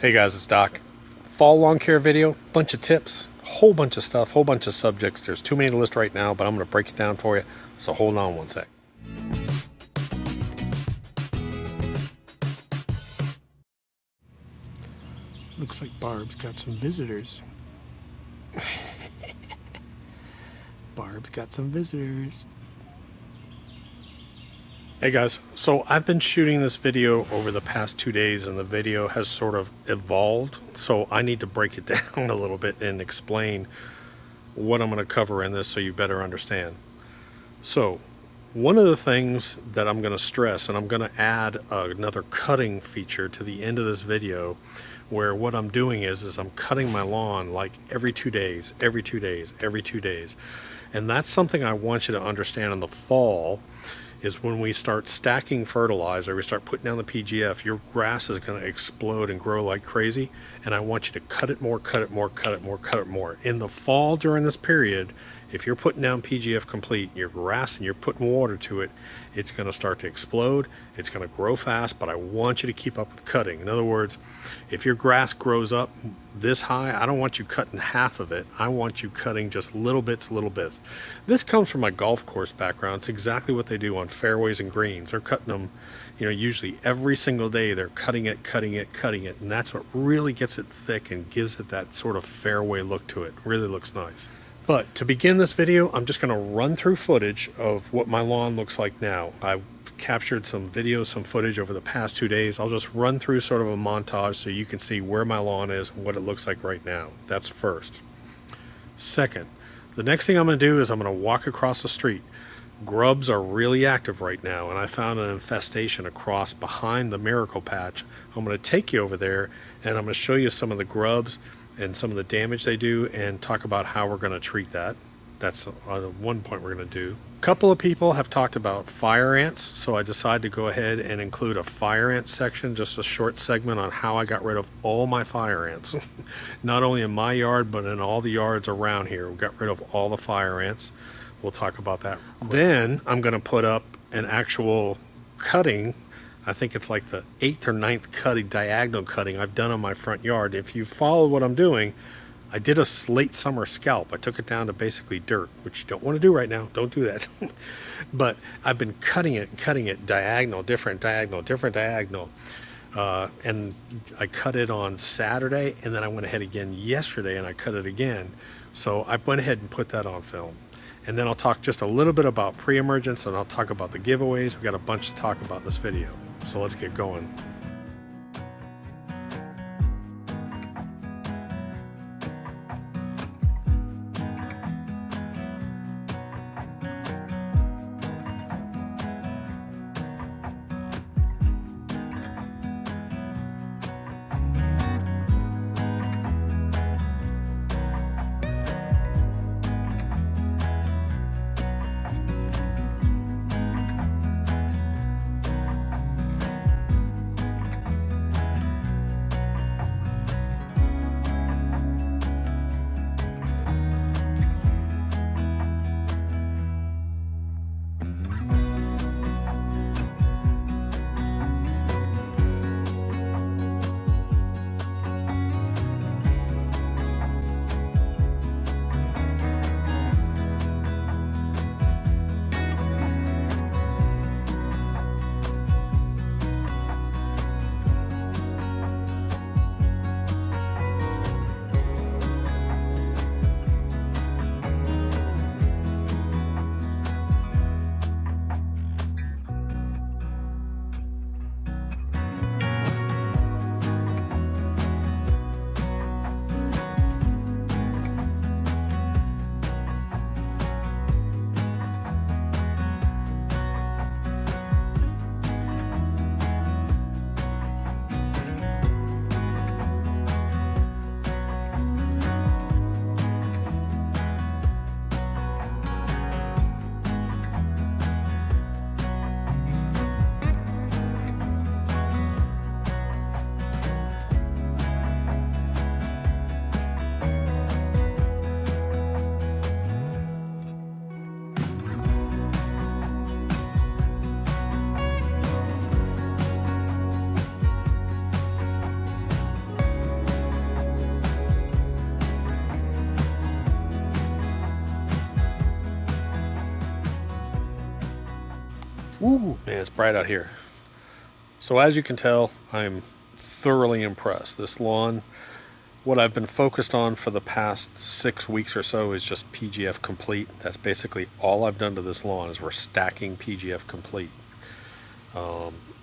Hey guys, it's Doc. Fall lawn care video, bunch of tips, whole bunch of stuff, whole bunch of subjects. There's too many to list right now, but I'm going to break it down for you. So hold on one sec. Looks like Barb's got some visitors. Barb's got some visitors. Hey guys, so I've been shooting this video over the past 2 days and the video has sort of evolved. So I need to break it down a little bit and explain what I'm going to cover in this so you better understand. So one of the things that I'm going to stress, and I'm going to add another cutting feature to the end of this video, where what I'm doing is I'm cutting my lawn like every 2 days, every 2 days, every 2 days. And that's something I want you to understand in the fall, is when we start stacking fertilizer, we start putting down the PGF, your grass is going to explode and grow like crazy. And I want you to cut it more, cut it more, cut it more, cut it more. In the fall during this period, if you're putting down PGF complete, your grass, and you're putting water to it, it's going to start to explode. It's going to grow fast, but I want you to keep up with cutting. In other words, if your grass grows up this high, I don't want you cutting half of it. I want you cutting just little bits, little bits. This comes from my golf course background. It's exactly what they do on fairways and greens. They're cutting them, usually every single day. They're cutting it, cutting it, cutting it. And that's what really gets it thick and gives it that sort of fairway look to it. Really looks nice. But to begin this video, I'm just going to run through footage of what my lawn looks like now. I've captured some videos, some footage over the past 2 days. I'll just run through sort of a montage so you can see where my lawn is and what it looks like right now. That's first. Second, the next thing I'm going to do is I'm going to walk across the street. Grubs are really active right now, and I found an infestation across behind the Miracle Patch. I'm going to take you over there, and I'm going to show you some of the grubs and some of the damage they do and talk about how we're going to treat that. That's one point we're going to do. A couple of people have talked about fire ants, so I decided to go ahead and include a fire ant section, just a short segment on how I got rid of all my fire ants. Not only in my yard, but in all the yards around here. We got rid of all the fire ants. We'll talk about that. Then I'm going to put up an actual cutting. I think it's like the 8th or 9th cutting, diagonal cutting I've done on my front yard. If you follow what I'm doing, I did a late summer scalp. I took it down to basically dirt, which you don't want to do right now. Don't do that. But I've been cutting it diagonal, different diagonal, different diagonal. And I cut it on Saturday, and then I went ahead again yesterday and I cut it again. So I went ahead and put that on film. And then I'll talk just a little bit about pre-emergence, and I'll talk about the giveaways. We've got a bunch to talk about in this video. So let's get going. Man, it's bright out here. So as you can tell, I'm thoroughly impressed. This lawn, what I've been focused on for the past 6 weeks or so is just PGF Complete. That's basically all I've done to this lawn is we're stacking PGF Complete.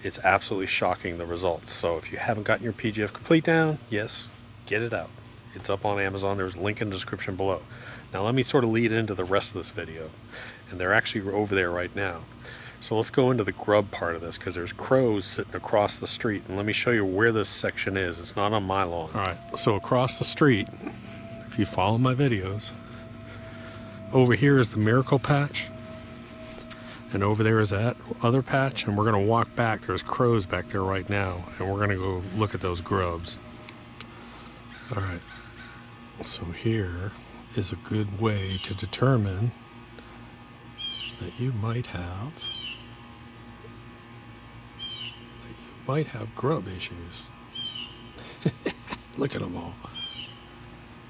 It's absolutely shocking, the results. So if you haven't gotten your PGF Complete down, yes, get it out. It's up on Amazon. There's a link in the description below. Now let me sort of lead into the rest of this video. And they're actually over there right now. So let's go into the grub part of this, because there's crows sitting across the street. And let me show you where this section is. It's not on my lawn. All right, so across the street, if you follow my videos, over here is the miracle patch. And over there is that other patch. And we're going to walk back. There's crows back there right now. And we're going to go look at those grubs. All right, so here is a good way to determine that you might have grub issues. Look at them all.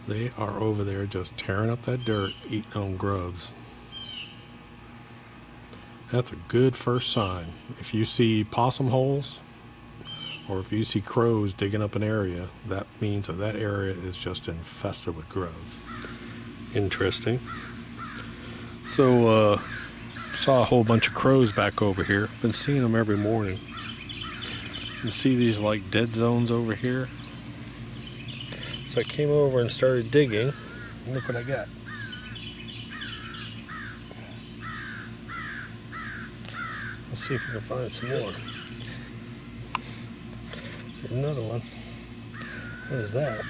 They are over there just tearing up that dirt, eating on grubs. That's a good first sign. If you see possum holes, or if you see crows digging up an area, that means that that area is just infested with grubs. Interesting. So, saw a whole bunch of crows back over here. Been seeing them every morning. You see these like dead zones over here? So I came over and started digging. And look what I got. Let's see if we can find some more. There's another one. What is that?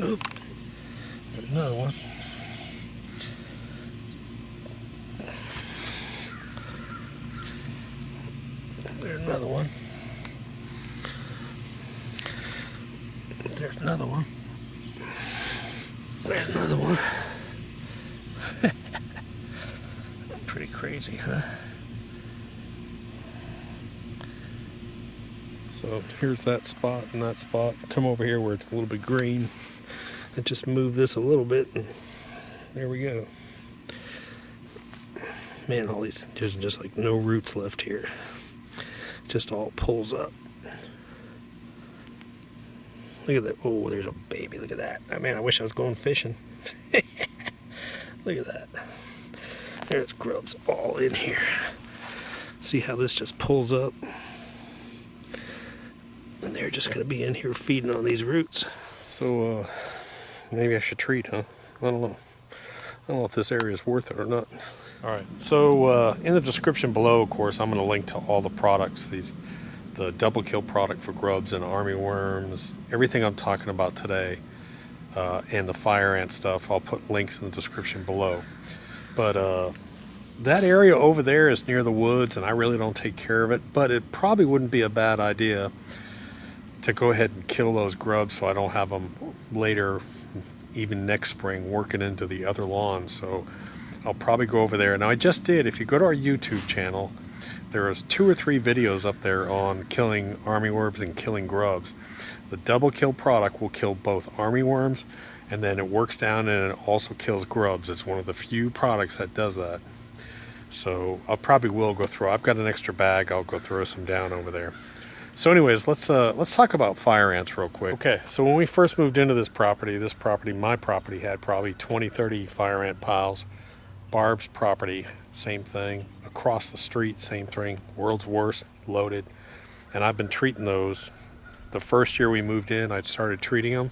Oop. There's another one. There's another one. There's another one. There's another one. Pretty crazy, huh? So here's that spot and that spot. Come over here where it's a little bit green. And just move this a little bit, and there we go. Man, all these, there's just like no roots left here. Just all pulls up. Look at that. Oh, there's a baby. Look at that. Oh, man, I wish I was going fishing. Look at that. There's grubs all in here. See how this just pulls up? And they're just going to be in here feeding on these roots. So, maybe I should treat, huh? I don't know. I don't know if this area is worth it or not. All right. So in the description below, of course, I'm going to link to all the products. The double kill product for grubs and armyworms, everything I'm talking about today, and the fire ant stuff. I'll put links in the description below. But that area over there is near the woods, and I really don't take care of it. But it probably wouldn't be a bad idea to go ahead and kill those grubs so I don't have them later, even next spring, working into the other lawns. So I'll probably go over there. Now I just did, if you go to our YouTube channel, there's 2 or 3 videos up there on killing armyworms and killing grubs. The double kill product will kill both armyworms, and then it works down and it also kills grubs. It's one of the few products that does that. So I probably will go through. I've got an extra bag. I'll go throw some down over there. So anyways, let's talk about fire ants real quick. Okay, so when we first moved into this property, my property had probably 20, 30 fire ant piles. Barb's property, same thing. Across the street, same thing. World's worst, loaded. And I've been treating those. The first year we moved in, I started treating them.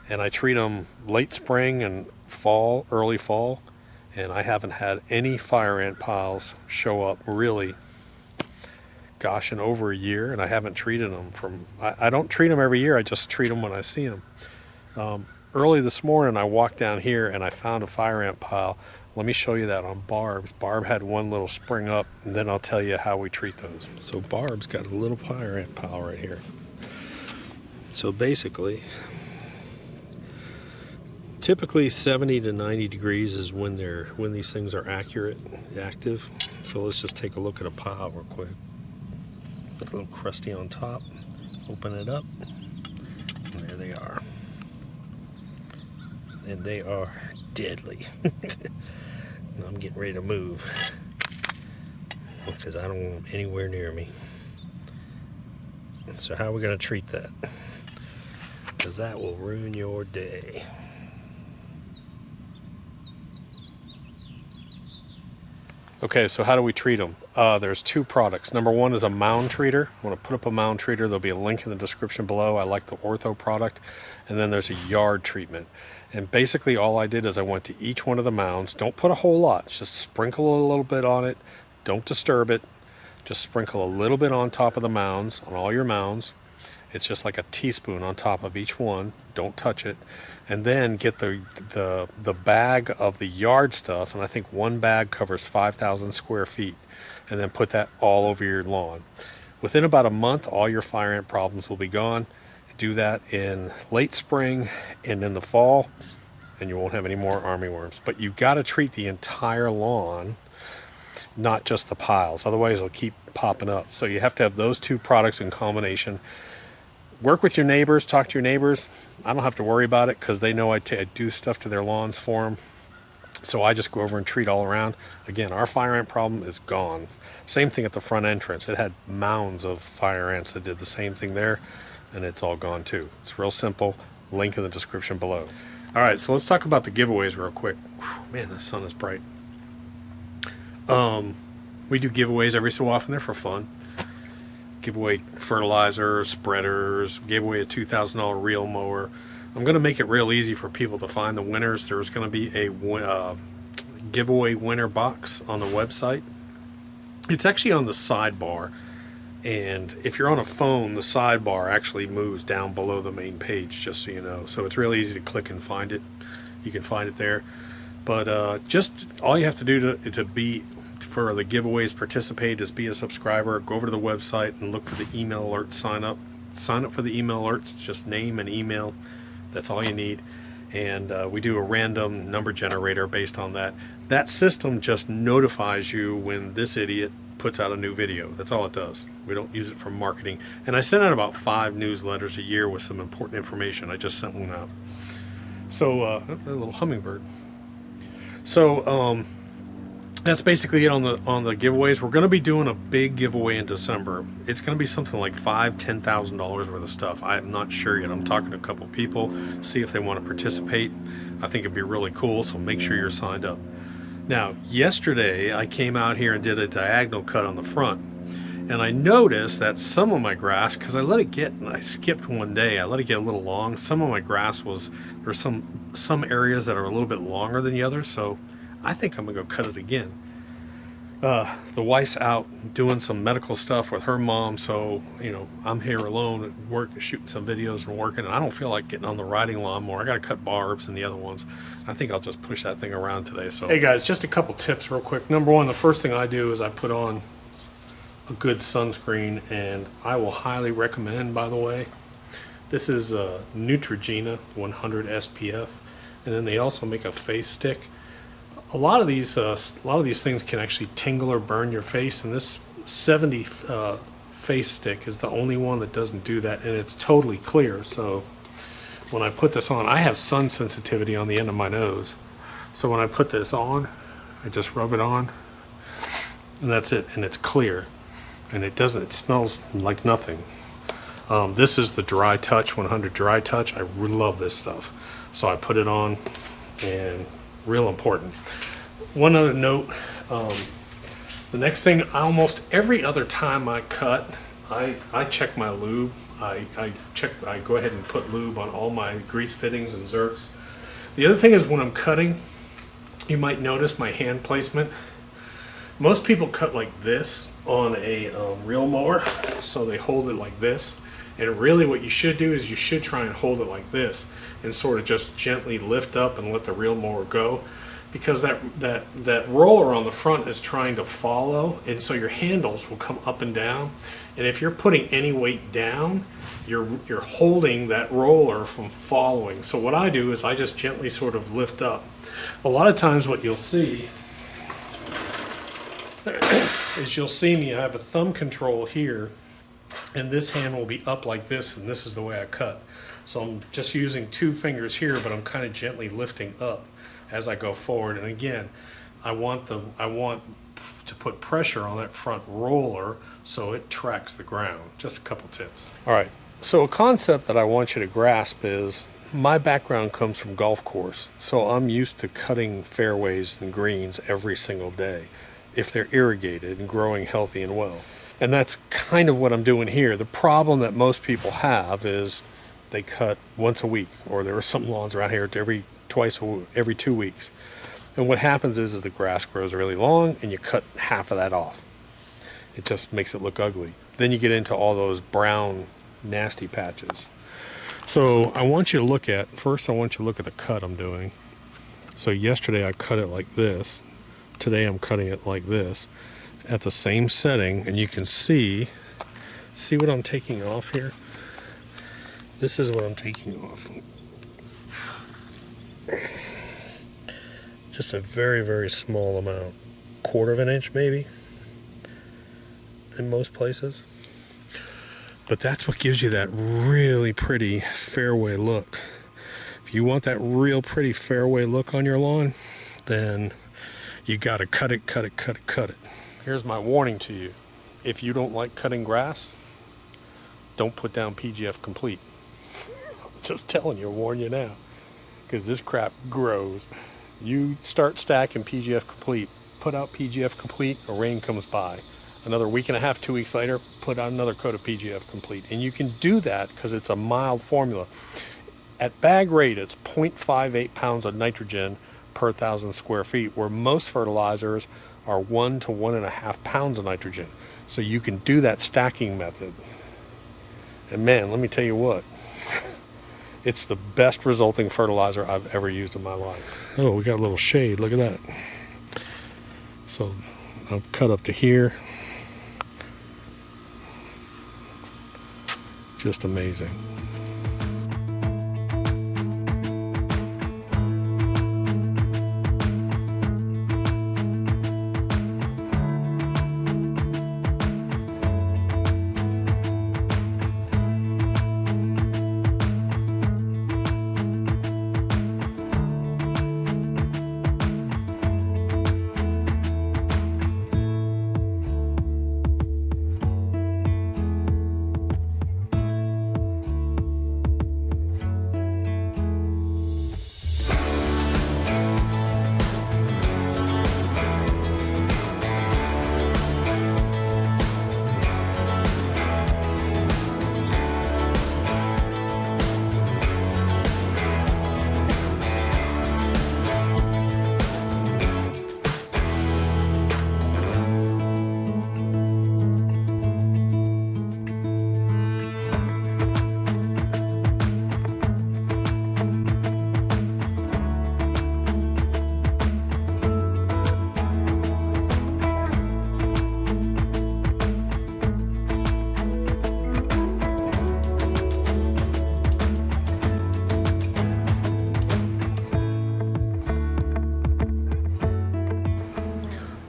And I treat them late spring and fall, early fall. And I haven't had any fire ant piles show up really, gosh, in over a year. And I haven't treated them I don't treat them every year. I just treat them when I see them. Early this morning, I walked down here and I found a fire ant pile. Let me show you that on Barb's. Barb had one little spring up, and then I'll tell you how we treat those. So Barb's got a little fire ant pile right here. So basically, typically 70 to 90 degrees is when these things are active. So let's just take a look at a pile real quick. It's a little crusty on top. Open it up, and there they are. and they are deadly. I'm getting ready to move because I don't want them anywhere near me. So how are we going to treat that? Because that will ruin your day. Okay, so how do we treat them? There's two products. Number one is a mound treater. I'm going to put up a mound treater. There'll be a link in the description below. I like the Ortho product. And then there's a yard treatment. And basically all I did is I went to each one of the mounds. Don't put a whole lot. Just sprinkle a little bit on it. Don't disturb it. Just sprinkle a little bit on top of the mounds, on all your mounds. It's just like a teaspoon on top of each one. Don't touch it. And then get the bag of the yard stuff, and I think one bag covers 5,000 square feet, and then put that all over your lawn. Within about a month, all your fire ant problems will be gone. Do that in late spring and in the fall, and you won't have any more armyworms. But you've got to treat the entire lawn, not just the piles. Otherwise, it'll keep popping up. So you have to have those two products in combination. Work with your neighbors, talk to your neighbors. I don't have to worry about it because they know I do stuff to their lawns for them. So I just go over and treat all around. Again, our fire ant problem is gone. Same thing at the front entrance. It had mounds of fire ants that did the same thing there, and it's all gone too. It's real simple. Link in the description below. All right, so let's talk about the giveaways real quick. Whew, man, the sun is bright. We do giveaways every so often. They're for fun. Give away fertilizer, spreaders, gave away a $2,000 reel mower. I'm going to make it real easy for people to find the winners. There's going to be a giveaway winner box on the website. It's actually on the sidebar, and if you're on a phone, the sidebar actually moves down below the main page, just so you know. So it's really easy to click and find it. You can find it there. But just all you have to do to be for the giveaways, participate, is be a subscriber. Go over to the website and look for the email alert. Sign up for the email alerts. It's just name and email. That's all you need. And we do a random number generator based on that. That system just notifies you when this idiot puts out a new video. That's all it does. We don't use it for marketing. And I send out about 5 newsletters a year with some important information. I just sent one out. So a little hummingbird. So that's basically it on the giveaways. We're going to be doing a big giveaway in December. It's going to be something like $5,000-$10,000 worth of stuff. I'm not sure yet. I'm talking to a couple people, see if they want to participate. I think it'd be really cool, so make sure you're signed up. Now, yesterday I came out here and did a diagonal cut on the front, and I noticed that some of my grass, because I let it get, and I skipped one day, I let it get a little long. Some of my grass there's some areas that are a little bit longer than the others, so I think I'm going to go cut it again. The wife's out doing some medical stuff with her mom, so, I'm here alone at work, shooting some videos and working, and I don't feel like getting on the riding lawnmower. I got to cut barbs and the other ones. I think I'll just push that thing around today. So, hey guys, just a couple tips real quick. Number one, the first thing I do is I put on a good sunscreen, and I will highly recommend, by the way, this is Neutrogena 100 SPF, and then they also make a face stick. A lot of these things can actually tingle or burn your face, and this 70 face stick is the only one that doesn't do that, and it's totally clear. So when I put this on, I have sun sensitivity on the end of my nose, so when I put this on, I just rub it on, and that's it, and it's clear, and it smells like nothing. This is the Dry Touch 100 Dry Touch. I really love this stuff, so I put it on, and real important. One other note, the next thing, almost every other time I cut, I check my lube. I go ahead and put lube on all my grease fittings and zerks. The other thing is when I'm cutting, you might notice my hand placement. Most people cut like this on a reel mower, so they hold it like this. And really what you should do is you should try and hold it like this and sort of just gently lift up and let the reel mower go, because that roller on the front is trying to follow, and so your handles will come up and down, and if you're putting any weight down, you're holding that roller from following. So what I do is I just gently sort of lift up. A lot of times what you'll see is you'll see me, I have a thumb control here, and this hand will be up like this, and this is the way I cut. So I'm just using 2 fingers here, but I'm kind of gently lifting up as I go forward. And again, I want to put pressure on that front roller so it tracks the ground. Just a couple tips. All right, so a concept that I want you to grasp is my background comes from golf course, so I'm used to cutting fairways and greens every single day if they're irrigated and growing healthy and well. And that's kind of what I'm doing here. The problem that most people have is they cut once a week, or there are some lawns around here every 2 weeks. And what happens is the grass grows really long and you cut half of that off. It just makes it look ugly. Then you get into all those brown, nasty patches. So I want you to look at the cut I'm doing. So yesterday I cut it like this. Today I'm cutting it like this at the same setting, and you can see what I'm taking off here. This is what I'm taking off. Just a very, very small amount. 1/4 of an inch maybe in most places. But that's what gives you that really pretty fairway look. If you want that real pretty fairway look on your lawn, then you gotta cut it. Here's my warning to you. If you don't like cutting grass, don't put down PGF Complete. Just telling you, warn you now. Because this crap grows. You start stacking PGF Complete, put out PGF Complete, a rain comes by. Another week and a half, 2 weeks later, put out another coat of PGF Complete. And you can do that because it's a mild formula. At bag rate, it's 0.58 pounds of nitrogen per 1,000 square feet, where most fertilizers are 1 to 1.5 pounds of nitrogen. So you can do that stacking method. And man, let me tell you what, it's the best resulting fertilizer I've ever used in my life. Oh, we got a little shade, look at that. So I'll cut up to here. Just amazing.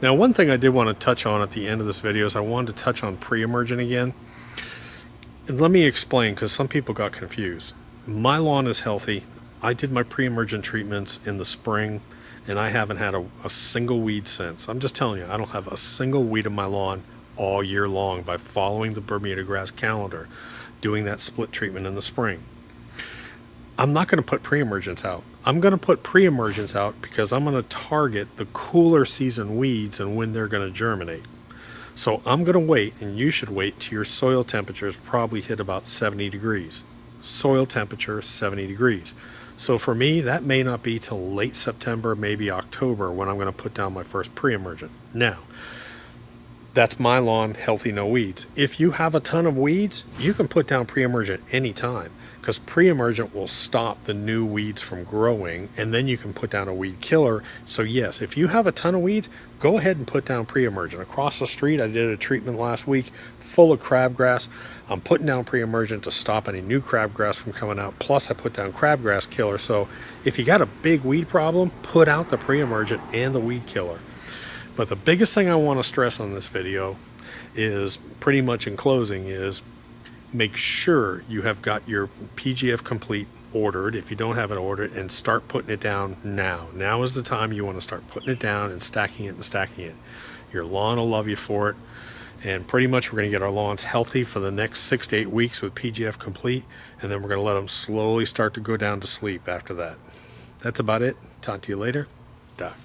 Now, one thing I did want to touch on at the end of this video is I wanted to touch on pre-emergent again. And let me explain, because some people got confused. My lawn is healthy. I did my pre-emergent treatments in the spring, and I haven't had a single weed since. I'm just telling you, I don't have a single weed in my lawn all year long by following the Bermuda grass calendar, doing that split treatment in the spring. I'm not going to put pre-emergents out. I'm going to put pre-emergents out because I'm going to target the cooler season weeds and when they're going to germinate. So I'm going to wait, and you should wait till your soil temperatures probably hit about 70 degrees. Soil temperature, 70 degrees. So for me, that may not be till late September, maybe October, when I'm going to put down my first pre-emergent. Now, that's my lawn, healthy, no weeds. If you have a ton of weeds, you can put down pre-emergent anytime, because pre-emergent will stop the new weeds from growing, and then you can put down a weed killer. So yes, if you have a ton of weeds, go ahead and put down pre-emergent. Across the street, I did a treatment last week full of crabgrass. I'm putting down pre-emergent to stop any new crabgrass from coming out, plus I put down crabgrass killer. So if you got a big weed problem, put out the pre-emergent and the weed killer. But the biggest thing I want to stress on this video is, pretty much in closing, is make sure you have got your PGF Complete ordered if you don't have it ordered, and start putting it down now. Now is the time you want to start putting it down and stacking it and stacking it. Your lawn will love you for it. And pretty much we're going to get our lawns healthy for the next 6 to 8 weeks with PGF Complete, and then we're going to let them slowly start to go down to sleep after that. That's about it. Talk to you later. Doc.